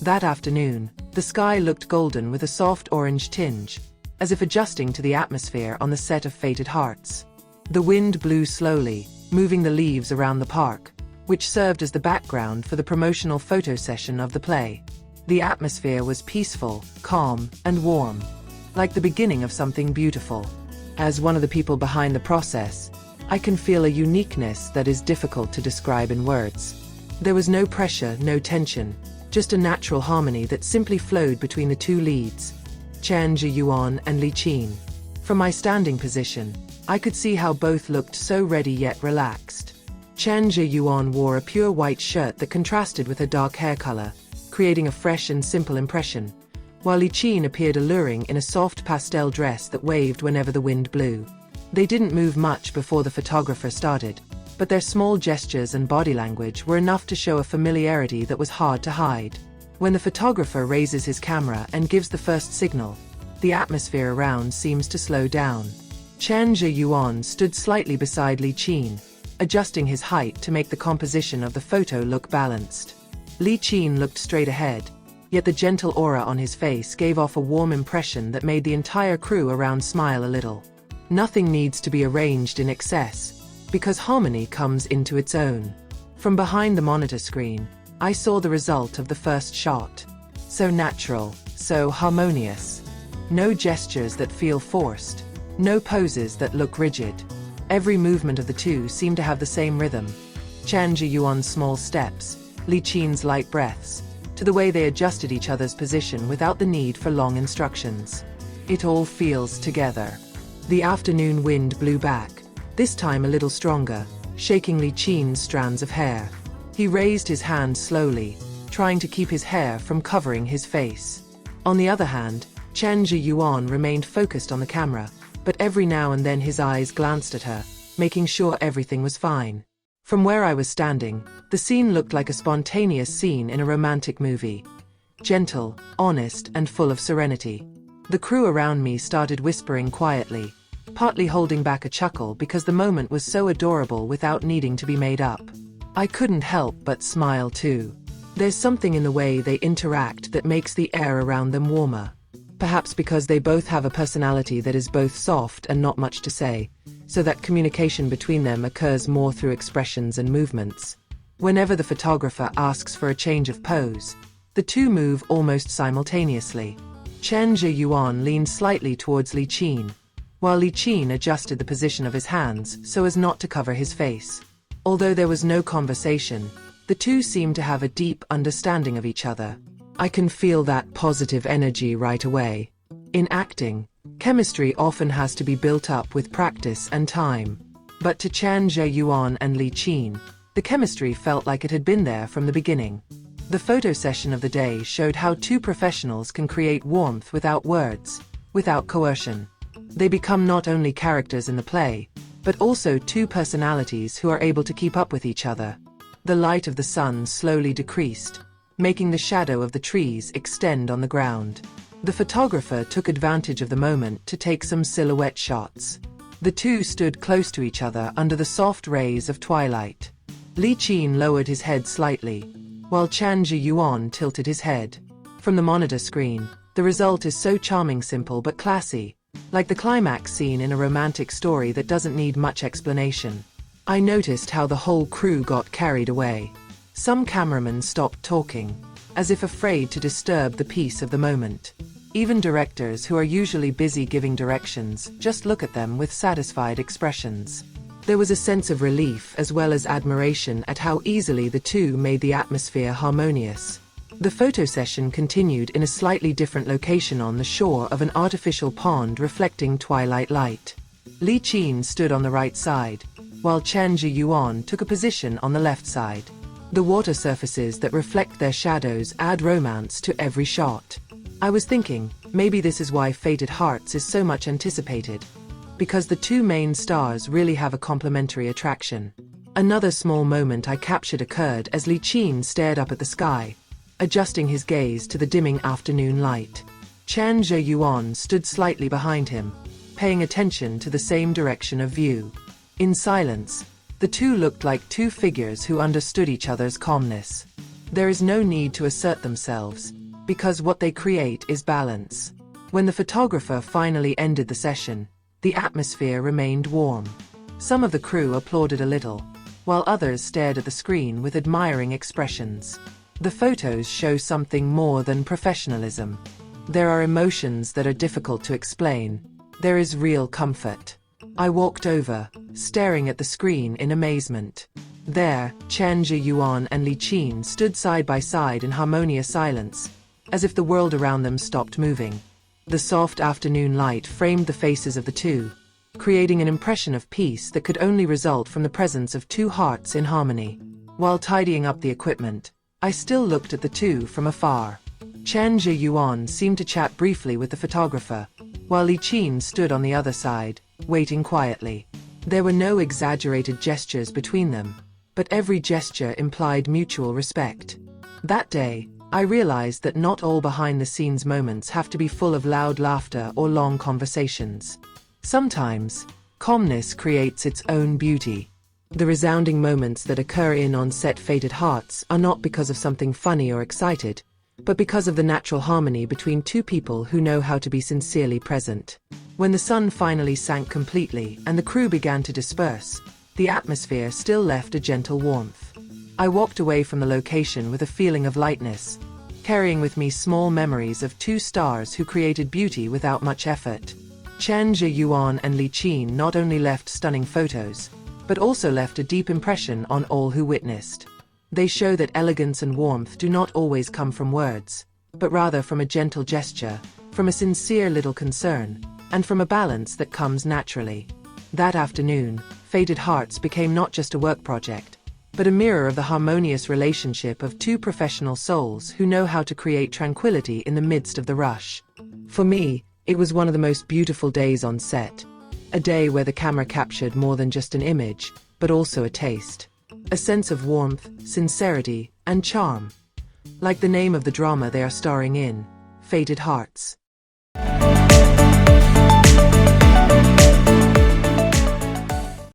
That afternoon, the sky looked golden with a soft orange tinge, as if adjusting to the atmosphere on the set of Fated Hearts. The wind blew slowly, moving the leaves around the park, which served as the background for the promotional photo session of the play. The atmosphere was peaceful, calm, and warm, like the beginning of something beautiful. As one of the people behind the process, I can feel a uniqueness that is difficult to describe in words. There was no pressure, no tension, just a natural harmony that simply flowed between the two leads, Chen, Yuan, and Chen. From my standing position, I could see how both looked so ready yet relaxed. Chen Yuan wore a pure white shirt that contrasted with her dark hair color, creating a fresh and simple impression, while Chen appeared alluring in a soft pastel dress that waved whenever the wind blew. They didn't move much before the photographer started, but their small gestures and body language were enough to show a familiarity that was hard to hide. When the photographer raises his camera and gives the first signal, the atmosphere around seems to slow down. Chen Yuan stood slightly beside Chen, adjusting his height to make the composition of the photo look balanced. Chen looked straight ahead, yet the gentle aura on his face gave off a warm impression that made the entire crew around smile a little. Nothing needs to be arranged in excess, because harmony comes into its own. From behind the monitor screen, I saw the result of the first shot. So natural, so harmonious. No gestures that feel forced, no poses that look rigid. Every movement of the two seemed to have the same rhythm. Chen Yuan's small steps, Chen's light breaths, to the way they adjusted each other's position without the need for long instructions. It all feels together. The afternoon wind blew back, this time a little stronger, shaking Chen's strands of hair. He raised his hand slowly, trying to keep his hair from covering his face. On the other hand, Chen Yuan remained focused on the camera, but every now and then his eyes glanced at her, making sure everything was fine. From where I was standing, the scene looked like a spontaneous scene in a romantic movie. Gentle, honest, and full of serenity. The crew around me started whispering quietly, partly holding back a chuckle because the moment was so adorable without needing to be made up. I couldn't help but smile too. There's something in the way they interact that makes the air around them warmer. Perhaps because they both have a personality that is both soft and not much to say, so that communication between them occurs more through expressions and movements. Whenever the photographer asks for a change of pose, the two move almost simultaneously. Chen Yuan leaned slightly towards Chen, while Chen adjusted the position of his hands so as not to cover his face. Although there was no conversation, the two seemed to have a deep understanding of each other. I can feel that positive energy right away. In acting, chemistry often has to be built up with practice and time. But to Chen Yuan and Chen, the chemistry felt like it had been there from the beginning. The photo session of the day showed how two professionals can create warmth without words, without coercion. They become not only characters in the play, but also two personalities who are able to keep up with each other. The light of the sun slowly decreased, making the shadow of the trees extend on the ground. The photographer took advantage of the moment to take some silhouette shots. The two stood close to each other under the soft rays of twilight. Chen lowered his head slightly, while Chen Yuan tilted his head. From the monitor screen, the result is so charming, simple but classy, like the climax scene in a romantic story that doesn't need much explanation. I noticed how the whole crew got carried away. Some cameramen stopped talking, as if afraid to disturb the peace of the moment. Even directors who are usually busy giving directions just look at them with satisfied expressions. There was a sense of relief as well as admiration at how easily the two made the atmosphere harmonious. The photo session continued in a slightly different location on the shore of an artificial pond reflecting twilight light. Chen stood on the right side, while Chen Yuan took a position on the left side. The water surfaces that reflect their shadows add romance to every shot. I was thinking, maybe this is why Fated Hearts is so much anticipated. Because the two main stars really have a complementary attraction. Another small moment I captured occurred as Chen stared up at the sky, adjusting his gaze to the dimming afternoon light. Chen Yuan stood slightly behind him, paying attention to the same direction of view. In silence, the two looked like two figures who understood each other's calmness. There is no need to assert themselves, because what they create is balance. When the photographer finally ended the session, the atmosphere remained warm. Some of the crew applauded a little, while others stared at the screen with admiring expressions. The photos show something more than professionalism. There are emotions that are difficult to explain. There is real comfort. I walked over, staring at the screen in amazement. There, Chen, Yuan and Chen stood side by side in harmonious silence, as if the world around them stopped moving. The soft afternoon light framed the faces of the two, creating an impression of peace that could only result from the presence of two hearts in harmony. While tidying up the equipment, I still looked at the two from afar. Chen Yuan seemed to chat briefly with the photographer, while Chen stood on the other side, waiting quietly. There were no exaggerated gestures between them, but every gesture implied mutual respect. That day, I realized that not all behind-the-scenes moments have to be full of loud laughter or long conversations. Sometimes, calmness creates its own beauty. The resounding moments that occur in on-set Fated Hearts are not because of something funny or excited, but because of the natural harmony between two people who know how to be sincerely present. When the sun finally sank completely and the crew began to disperse, the atmosphere still left a gentle warmth. I walked away from the location with a feeling of lightness, carrying with me small memories of two stars who created beauty without much effort. Chen Yuan and Chen not only left stunning photos, but also left a deep impression on all who witnessed. They show that elegance and warmth do not always come from words, but rather from a gentle gesture, from a sincere little concern, and from a balance that comes naturally. That afternoon, Fated Hearts became not just a work project, but a mirror of the harmonious relationship of two professional souls who know how to create tranquility in the midst of the rush. For me, it was one of the most beautiful days on set. A day where the camera captured more than just an image, but also a taste. A sense of warmth, sincerity, and charm. Like the name of the drama they are starring in, Fated Hearts.